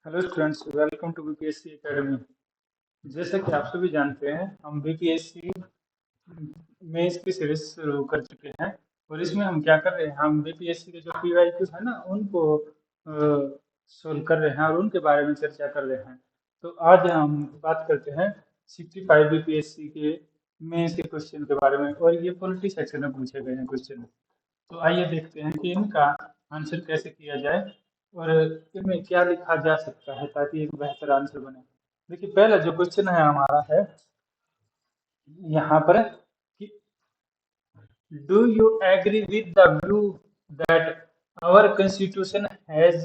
Hello students, welcome to BPSC academy. जैसा कि आप सभी जानते हैं, हम बीपीएससी में इसकी सीरीज शुरू कर चुके हैं। और इसमें हम क्या कर रहे हैं, हम बीपीएससी के जो पीवाईक्यू है ना, उनको सोल्व कर रहे हैं और उनके बारे में चर्चा कर रहे हैं। तो आज हम बात करते हैं 65 बीपीएससी के मेंस के क्वेश्चन के बारे में, और ये पॉलिटी सेक्शन में पूछे गए हैं क्वेश्चन। तो आइए देखते हैं कि इनका आंसर कैसे किया जाए और इनमें क्या लिखा जा सकता है ताकि एक बेहतर आंसर बने। देखिए, पहला जो क्वेश्चन है हमारा है यहाँ पर कि do you agree with the view that our constitution has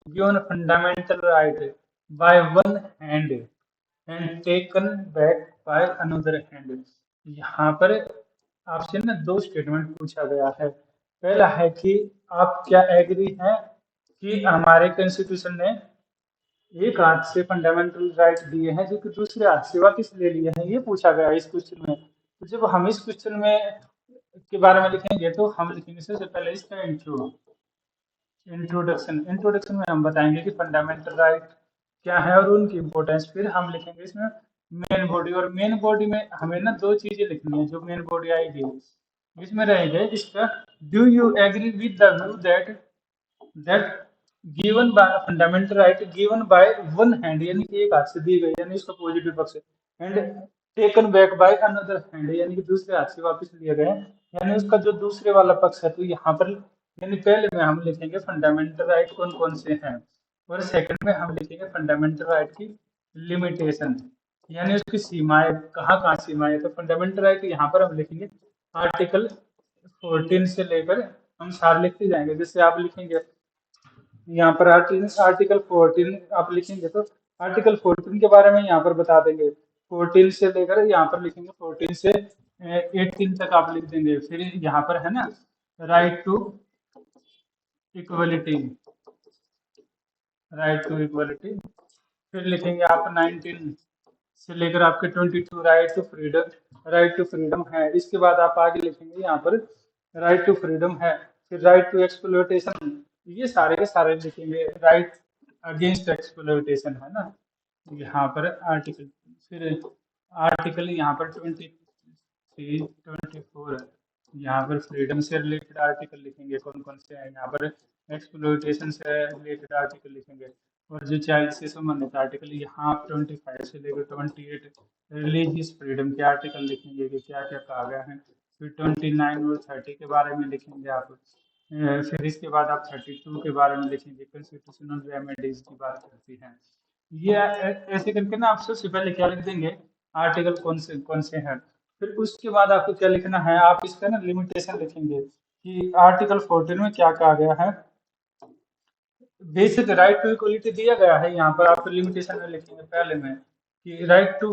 given fundamental right by one hand and taken back by another hand. यहाँ पर आपसे ना दो स्टेटमेंट पूछा गया है। पहला है कि आप क्या एग्री हैं कि हमारे कॉन्स्टिट्यूशन ने एक हाथ से फंडामेंटल राइट दिए हैं जो कि दूसरे हाथ से वापस ले लिए हैं, ये पूछा गया है इस क्वेश्चन में। तो जब हम इस क्वेश्चन में के बारे में लिखेंगे तो हम लिखेंगे सबसे पहले इसका इंट्रोडक्शन में हम बताएंगे कि फंडामेंटल राइट क्या है और उनकी इम्पोर्टेंस। फिर हम लिखेंगे इसमें मेन बॉडी, और मेन बॉडी में हमें ना दो चीजें लिखनी है जो मेन बॉडी आएगी। इसमें रहेंगे इसका do you agree with the view that given by fundamental right given by one hand, यानी कि एक हाथ से दी गई, यानी इसका पॉजिटिव पक्ष है। And taken back by another hand, यानी कि दूसरे हाथ से वापस लिए गए, यानी उसका जो दूसरे वाला पक्ष है। तो यहाँ पर यानी पहले में हम लिखेंगे फंडामेंटल राइट कौन कौन से हैं, और सेकंड में हम लिखेंगे फंडामेंटल राइट की लिमिटेशन, यानी उसकी सीमाएं कहाँ कहाँ सीमाएं। तो फंडामेंटल राइट यहाँ पर हम लिखेंगे आर्टिकल 14 से लेकर हम सारे लिखते जाएंगे। जैसे आप लिखेंगे यहाँ पर आर्टिकल 14 आप लिखेंगे तो आर्टिकल 14 के बारे में यहाँ पर बता देंगे। 14 से लेकर यहाँ पर लिखेंगे 14 से 18 तक आप लिख देंगे। फिर यहाँ पर है ना राइट टू इक्वलिटी, फिर लिखेंगे आप 19 से लेकर आपके 22 राइट टू फ्रीडम है। इसके बाद आप आगे लिखेंगे यहाँ पर राइट टू फ्रीडम है, फिर राइट टू एक्सप्लोइटेशन, ये सारे के सारे लिखेंगे। राइट अगेंस्ट एक्सप्लोइटेशन है ना यहाँ पर आर्टिकल, फिर आर्टिकल यहाँ पर 23 24 यहाँ पर फ्रीडम से रिलेटेड आर्टिकल लिखेंगे कौन कौन से हैं। यहाँ पर एक्सप्लोइटेशन से रिलेटेड आर्टिकल लिखेंगे, और जो चाइल्ड से संबंधित आर्टिकल यहाँ 25 से लेकर 28 रिलीजियस फ्रीडम के आर्टिकल लिखेंगे कि क्या क्या कहा गया है। फिर 29 और 30 के बारे में लिखेंगे आप। फिर इसके बाद आप 32 के बारे में लिखेंगे, कॉन्स्टिट्यूशनल रेमेडीज की बात करती है। ये ऐसे करके ना आप सबसे पहले क्या लिख देंगे, आर्टिकल कौन से हैं। फिर उसके बाद आपको क्या लिखना है, आप इसका ना लिमिटेशन लिखेंगे कि आर्टिकल 14 में क्या कहा गया है। बेसिक राइट टू इक्वलिटी दिया गया है, यहाँ पर आप लिमिटेशन में लिखेंगे पहले में कि राइट टू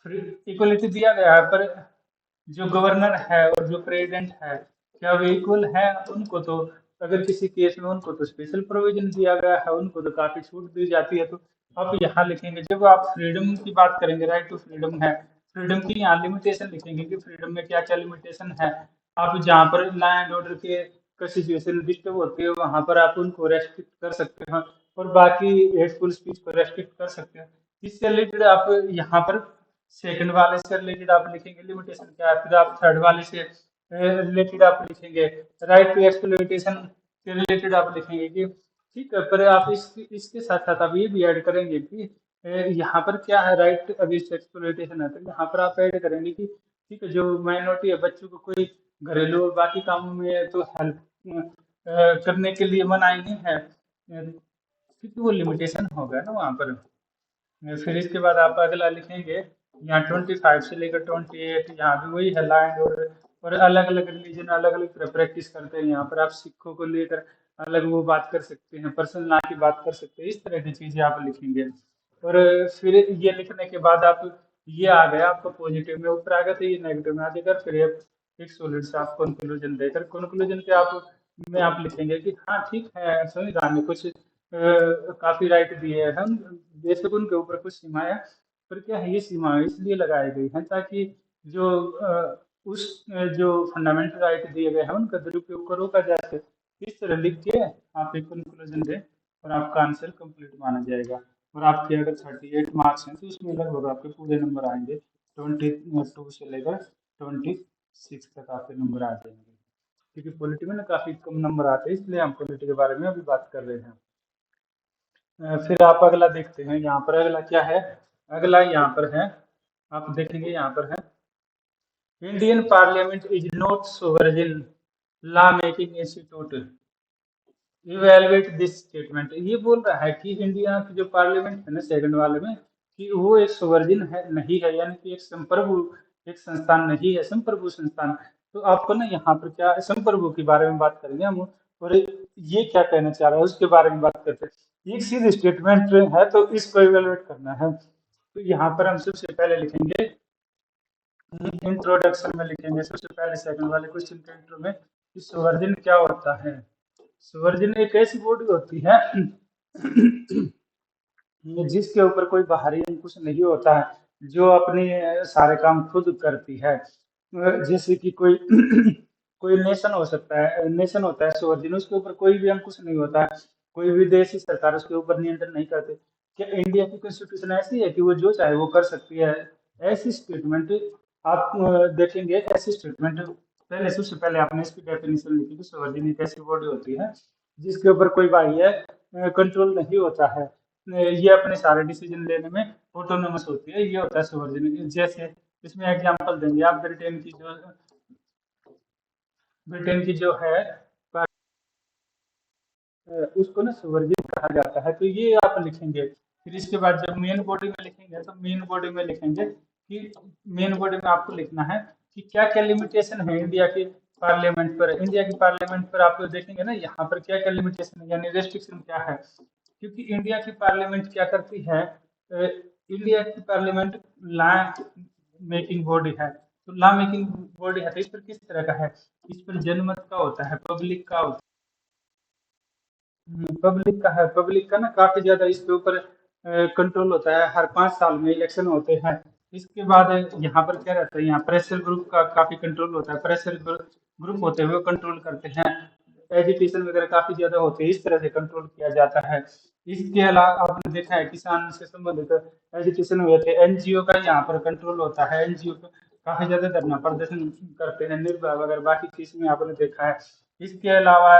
इक्वलिटी दिया गया है, पर जो गवर्नर है और जो प्रेसिडेंट है क्या वो इक्वल है उनको। तो अगर किसी केस में उनको तो स्पेशल प्रोविजन दिया गया है, उनको तो काफी छूट दी जाती है। तो आप यहाँ लिखेंगे जब आप फ्रीडम की बात करेंगे, राइट टू फ्रीडम है, फ्रीडम की यहाँ लिमिटेशन लिखेंगे कि फ्रीडम में क्या क्या लिमिटेशन है। आप जहाँ पर लॉ एंड ऑर्डर के का सिचुएशन डिस्टर्ब होती है वहां पर आप उनको रेस्ट्रिक्ट कर सकते हैं, और बाकी हेटफुल स्पीच को रेस्ट्रिक्ट कर सकते हैं। इससे रिलेटेड आप यहाँ पर सेकंड वाले से रिलेटेड आप लिखेंगे लिमिटेशन क्या है। फिर आप थर्ड वाले से रिलेटेड आप लिखेंगे राइट टू एक्सप्लॉइटेशन से रिलेटेड आप लिखेंगे कि ठीक है। पर आप इसके साथ साथ आप ये भी ऐड करेंगे कि यहाँ पर क्या है, राइट अगेंस्ट एक्सप्लॉइटेशन है, तो यहाँ पर आप ऐड करेंगे कि ठीक है, जो माइनॉरिटी है बच्चों को कोई घरेलू और बाकी कामों में तो हेल्प करने के लिए मनाही नहीं है, क्योंकि वो लिमिटेशन हो गया ना वहाँ पर। फिर इसके बाद आप अगला लिखेंगे यहाँ 25 से लेकर 28, यहाँ भी वही है लैंड और अलग अलग रिलीजन अलग अलग प्रैक्टिस करते हैं। यहाँ पर आप सिखों को लेकर अलग वो बात कर सकते हैं, पर्सनल लॉ की बात कर सकते हैं, इस तरह की चीजें आप लिखेंगे। और फिर ये लिखने के बाद आप ये आ गया आपका पॉजिटिव में ऊपर आ गया, तो ये नेगेटिव में आ जाएगा। फिर एक सॉलिड से आप कंक्लूजन देकर कंक्लूजन पे आप में आप लिखेंगे कि हाँ ठीक है, संविधान में कुछ काफी राइट दिए हैं, हम बेशक उनके ऊपर कुछ सीमाएं, पर क्या है ये सीमाएं इसलिए लगाई गई हैं ताकि जो जो फंडामेंटल राइट दिए गए हैं उनका दुरुपयोग को रोका जा सके। इस तरह लिख के आप एक कंक्लूजन दें और आपका आंसर कंप्लीट माना जाएगा। और आपके अगर 38 मार्क्स हैं तो उसमें लगभग आपके पूरे नंबर आएंगे, 22 से लेकर 26 तक आपके नंबर आ जाएंगे। क्योंकि पॉलिटी में ना काफी कम नंबर आते हैं, इसलिए हम पॉलिटी के बारे में अभी बात कर रहे हैं। फिर आप अगला देखते हैं, यहाँ पर अगला क्या है। अगला यहाँ पर है, आप देखेंगे यहाँ पर है, Indian parliament is not sovereign law making institute, evaluate this statement. ये बोल रहा है कि इंडिया की जो पार्लियामेंट है ना सेकंड वाले में, कि वो एक सोवर्जिन है नहीं है, यानी कि एक संप्रभु एक संस्थान नहीं है, संप्रभु संस्थान। तो आपको ना यहाँ पर क्या संप्रभु के बारे में बात करेंगे हम, और ये क्या कहना चाह रहा है उसके बारे में बात करते हैं। एक सीधी स्टेटमेंट है तो इसको इवेलुएट करना है। तो यहाँ पर हम सबसे पहले लिखेंगे इंट्रोडक्शन में, लिखेंगे सबसे पहले सेकंड वाले क्वेश्चन के इंट्रो में कि सोवर्जिन क्या होता है। सोवर्जिन एक ऐसी बॉडी होती है जिसके ऊपर कोई बाहरी अंकुश नहीं होता है, जो अपने सारे काम खुद करती है। जैसे कि कोई कोई नेशन हो सकता है, नेशन होता है सोवर्जिन, उसके ऊपर कोई भी अंकुश नहीं होता है, कोई विदेशी सरकार उसके ऊपर नियंत्रण नहीं करती। क्या इंडिया की कॉन्स्टिट्यूशन ऐसी है कि वो जो चाहे वो कर सकती है? ऐसी स्टेटमेंट आप देखेंगे, ऐसी स्टेटमेंट पहले सबसे पहले आपने इसकी डेफिनेशन लिखी कि सोवर्जिन एक ऐसी बॉडी होती है जिसके ऊपर कोई बाह्य कंट्रोल नहीं होता है, ये अपने सारे डिसीजन लेने में ऑटोनोमस होती है, ये होता है सोवर्जिन। जैसे इसमें एग्जांपल देंगे आप, ब्रिटेन की जो है उसको ना सोवर्जिन कहा जाता है। तो ये आप लिखेंगे। फिर इसके बाद जब मेन बॉडी में लिखेंगे तो मेन बॉडी में लिखेंगे कि मेन बॉडी में आपको लिखना है कि क्या क्या लिमिटेशन है इंडिया के पार्लियामेंट पर। इंडिया की पार्लियामेंट पर आप देखेंगे ना यहाँ पर क्या क्या लिमिटेशन है, यानी रेस्ट्रिक्शन क्या है। क्योंकि इंडिया की पार्लियामेंट क्या करती है, इंडिया की पार्लियामेंट लॉ मेकिंग बॉडी है। तो लॉ मेकिंग बॉडी है तो इस पर किस तरह का है, इस पर जनमत का होता है, पब्लिक का होता है। पब्लिक का है, पब्लिक का ना काफी ज्यादा इसके ऊपर कंट्रोल होता है। हर 5 साल में इलेक्शन होते हैं। इसके बाद यहाँ पर क्या रहता है, यहाँ प्रेशर ग्रुप का काफी कंट्रोल होता है, प्रेशर ग्रुप होते हुए कंट्रोल करते हैं। एजुकेशन वगैरह काफी ज्यादा होते हैं, इस तरह से कंट्रोल किया जाता है। इसके अलावा आपने देखा है किसान से संबंधित एजुकेशन हुए थे, एनजीओ का यहाँ पर कंट्रोल होता है। एनजीओ काफी ज्यादा धरना प्रदर्शन करते हैं, निर्भया वगैरह बाकी चीज में आपने देखा है। इसके अलावा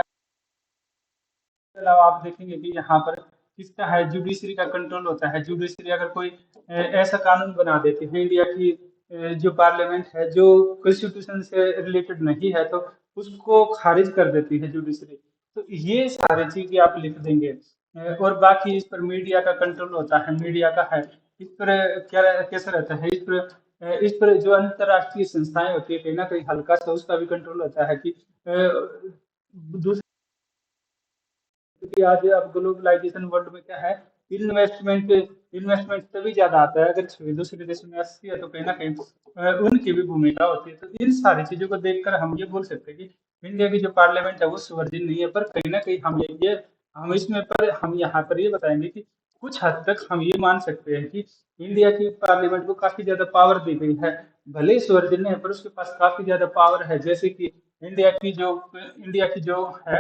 आप देखेंगे कि यहाँ पर किसका है, जुडिशरी का कंट्रोल होता है। जुडिशरी अगर कोई ऐसा कानून बना देती है, इंडिया की जो पार्लियामेंट है जो कॉन्स्टिट्यूशन से रिलेटेड नहीं है, तो उसको खारिज कर देती है जुडिशरी। तो ये सारी चीजें आप लिख देंगे। और बाकी इस पर मीडिया का कंट्रोल होता है, मीडिया का है। इस पर क्या कैसा रहता है, इस पर जो अंतर्राष्ट्रीय संस्थाएं होती है कहीं ना कहीं हल्का सा उसका भी कंट्रोल होता है कि दूसरे, क्योंकि आज अब ग्लोबलाइजेशन वर्ल्ड में क्या है, इन्वेस्टमेंट इन्वेस्टमेंट तभी ज्यादा आता है अगर छवि दूसरे देशों में अच्छी है, तो कहीं ना कहीं उनकी भी भूमिका होती है। तो इन सारी चीजों को देखकर हम ये बोल सकते हैं कि इंडिया की जो पार्लियामेंट है वो सुवर्जिन नहीं है। पर कहीं ना कहीं हम इसमें पर हम यहाँ पर ये बताएंगे कि कुछ हद तक हम ये मान सकते हैं कि इंडिया की पार्लियामेंट को काफी ज्यादा पावर दी गई है। भले ही सुवर्जिन है पर उसके पास काफी ज्यादा पावर है। जैसे कि इंडिया की जो है